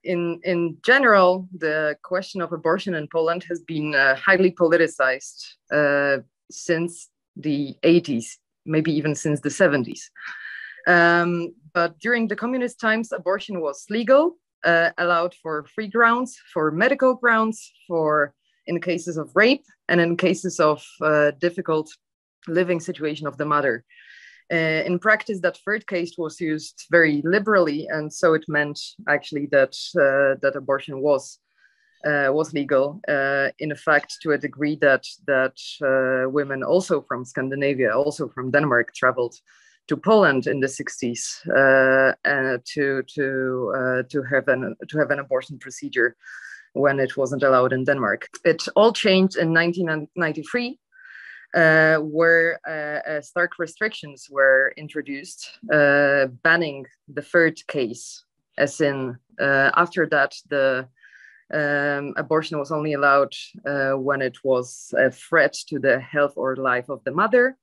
in general, the question of abortion in Poland has been highly politicized since the 80s, maybe even since the 70s. But during the communist times, abortion was legal, allowed for free grounds, for medical grounds, for in cases of rape, and in cases of difficult living situation of the mother. In practice, that third case was used very liberally, and so it meant actually that that abortion was legal. In effect, to a degree that women also from Scandinavia, also from Denmark, traveled to Poland in the 60s to have an abortion procedure when it wasn't allowed in Denmark. It all changed in 1993. Where stark restrictions were introduced, banning the third case, as in after that the abortion was only allowed when it was a threat to the health or life of the mother,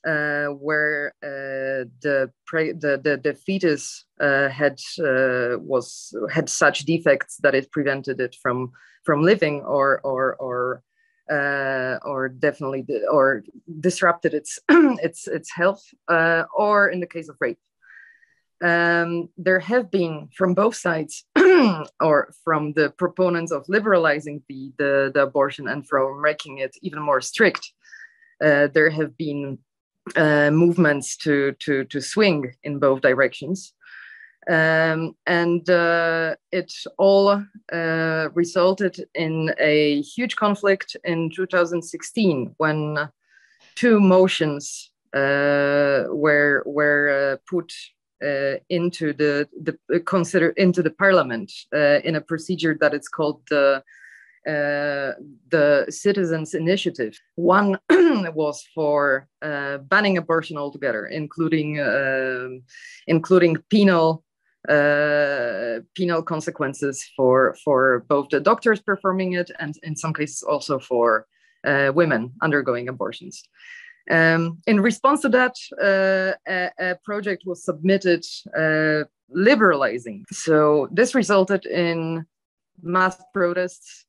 where the fetus had such defects that it prevented it from living or definitely or disrupted its its health, or in the case of rape. There have been from both sides, or from the proponents of liberalizing the abortion and from making it even more strict, there have been movements to swing in both directions. And it all resulted in a huge conflict in 2016 when two motions were put into the parliament in a procedure that is called the Citizens' Initiative. One was for banning abortion altogether, including penal consequences for both the doctors performing it and in some cases also for women undergoing abortions. In response to that, a project was submitted liberalizing. So this resulted in mass protests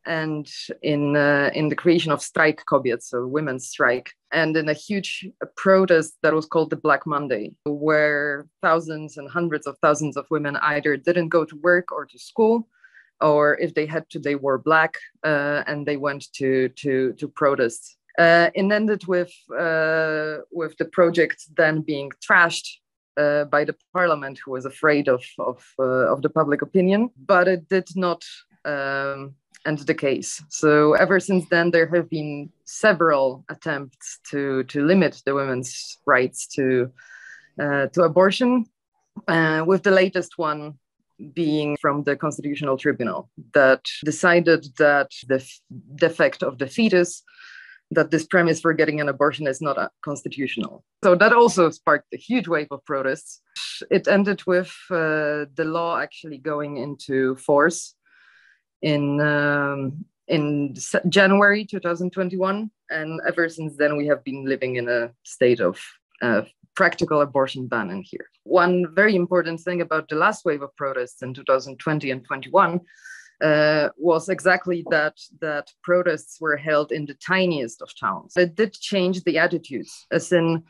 and in the creation of Strajk Kobiet, so women's strike, and in a huge protest that was called the Black Monday, where thousands and hundreds of thousands of women either didn't go to work or to school, or if they had to, they wore black, and they went to protest. It ended with the project then being trashed by the parliament, who was afraid of the public opinion, but it did not end the case. So ever since then, there have been several attempts to limit the women's rights to abortion, with the latest one being from the Constitutional Tribunal that decided that the defect of the fetus, that this premise for getting an abortion is not constitutional. So that also sparked a huge wave of protests. It ended with the law actually going into force in January 2021. And ever since then, we have been living in a state of practical abortion ban in here. One very important thing about the last wave of protests in 2020 and 21 was exactly that protests were held in the tiniest of towns. It did change the attitudes, as in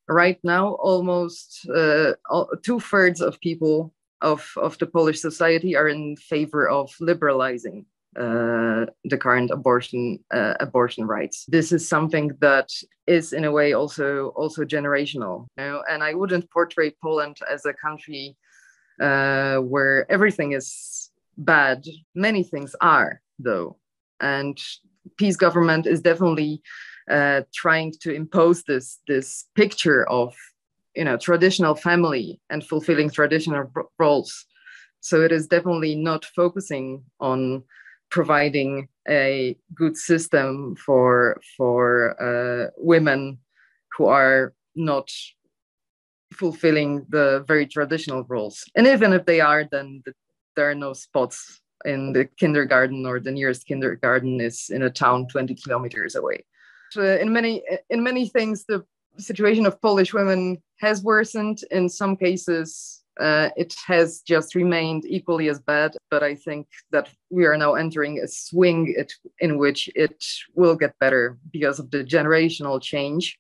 right now, almost 2/3 of people of the Polish society are in favor of liberalizing the current abortion rights. This is something that is in a way also generational, you know? And I wouldn't portray Poland as a country where everything is bad. Many things are, though, and peace government is definitely trying to impose this picture of, you know, traditional family and fulfilling traditional roles. So it is definitely not focusing on providing a good system for women who are not fulfilling the very traditional roles. And even if they are, then there are no spots in the kindergarten, or the nearest kindergarten is in a town 20 kilometers away. So in many things, the situation of Polish women has worsened. In some cases, It has just remained equally as bad, but I think that we are now entering a swing in which it will get better because of the generational change.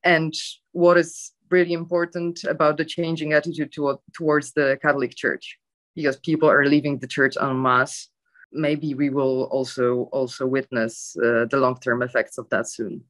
And what is really important about the changing attitude towards the Catholic Church, because people are leaving the church en masse. Maybe we will also witness the long-term effects of that soon.